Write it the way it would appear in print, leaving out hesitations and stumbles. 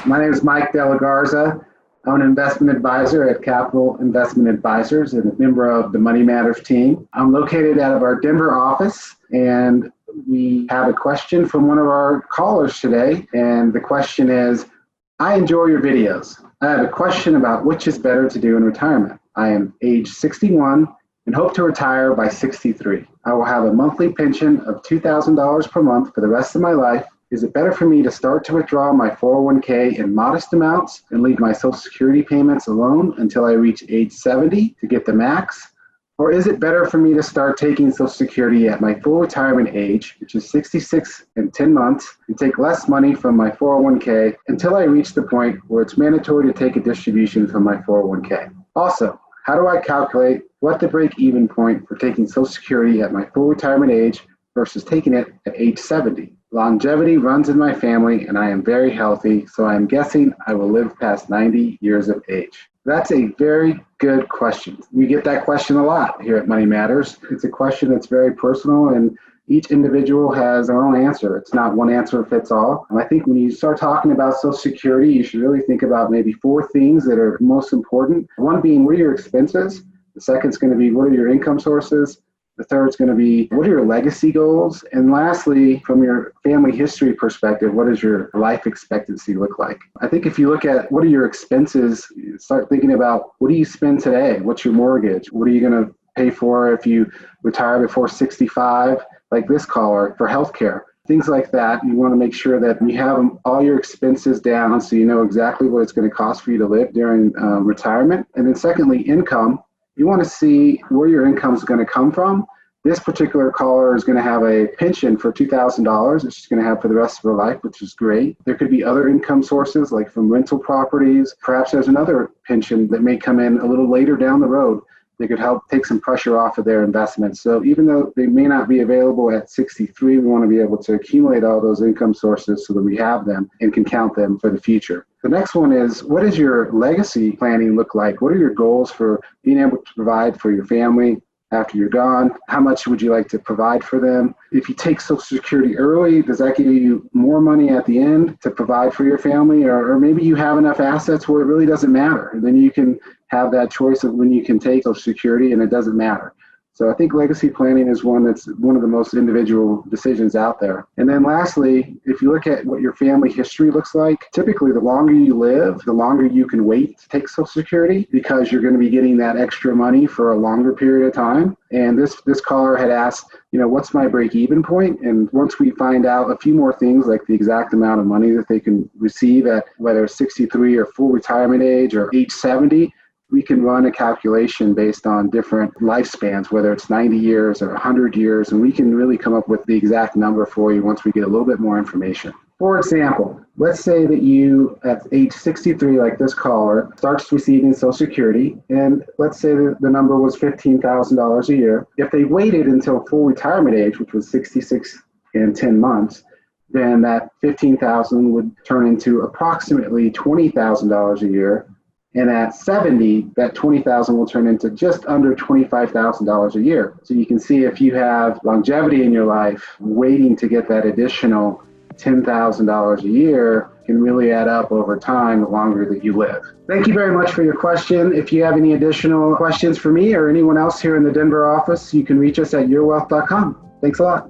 My name is Mike Garza. I'm an investment advisor at Capital Investment Advisors and a member of the Money Matters team. I'm located out of our Denver office, and we have a question from one of our callers today. And the question is, I enjoy your videos. I have a question about which is better to do in retirement. I am age 61 and hope to retire by 63. I will have a monthly pension of $2,000 per month for the rest of my life. Is it better for me to start to withdraw my 401k in modest amounts and leave my Social Security payments alone until I reach age 70 to get the max? Or is it better for me to start taking Social Security at my full retirement age, which is 66 and 10 months, and take less money from my 401k until I reach the point where it's mandatory to take a distribution from my 401k? Also, how do I calculate what the break-even point for taking Social Security at my full retirement age versus taking it at age 70? Longevity runs in my family, and I am very healthy, so I am guessing I will live past 90 years of age. That's a very good question. We get that question a lot here at Money Matters. It's a question that's very personal, and each individual has their own answer. It's not one answer fits all. And I think when you start talking about Social Security, you should really think about maybe 4 things that are most important. One being, what are your expenses? The second is going to be, what are your income sources? The third is going to be, what are your legacy goals? And lastly, from your family history perspective, what does your life expectancy look like? I think if you look at what are your expenses, start thinking about, what do you spend today? What's your mortgage? What are you going to pay for if you retire before 65, like this caller, for healthcare? Things like that. You want to make sure that you have all your expenses down so you know exactly what it's going to cost for you to live during retirement. And then secondly, income. You want to see where your income is going to come from. This particular caller is going to have a pension for $2,000 that she's going to have for the rest of her life, which is great. There could be other income sources like from rental properties. Perhaps there's another pension that may come in a little later down the road that could help take some pressure off of their investments. So even though they may not be available at 63, we want to be able to accumulate all those income sources so that we have them and can count them for the future. The next one is, what does your legacy planning look like? What are your goals for being able to provide for your family after you're gone? How much would you like to provide for them? If you take Social Security early, does that give you more money at the end to provide for your family? Or maybe you have enough assets where it really doesn't matter. And then you can have that choice of when you can take Social Security and it doesn't matter. So I think legacy planning is one of the most individual decisions out there. And then lastly, if you look at what your family history looks like, typically the longer you live, the longer you can wait to take Social Security because you're going to be getting that extra money for a longer period of time. And this caller had asked, what's my break-even point? And once we find out a few more things like the exact amount of money that they can receive at whether 63 or full retirement age or age 70, we can run a calculation based on different lifespans, whether it's 90 years or 100 years, and we can really come up with the exact number for you once we get a little bit more information. For example, let's say that you, at age 63, like this caller, starts receiving Social Security, and let's say that the number was $15,000 a year. If they waited until full retirement age, which was 66 and 10 months, then that $15,000 would turn into approximately $20,000 a year. And at 70, that $20,000 will turn into just under $25,000 a year. So you can see if you have longevity in your life, waiting to get that additional $10,000 a year can really add up over time the longer that you live. Thank you very much for your question. If you have any additional questions for me or anyone else here in the Denver office, you can reach us at yourwealth.com. Thanks a lot.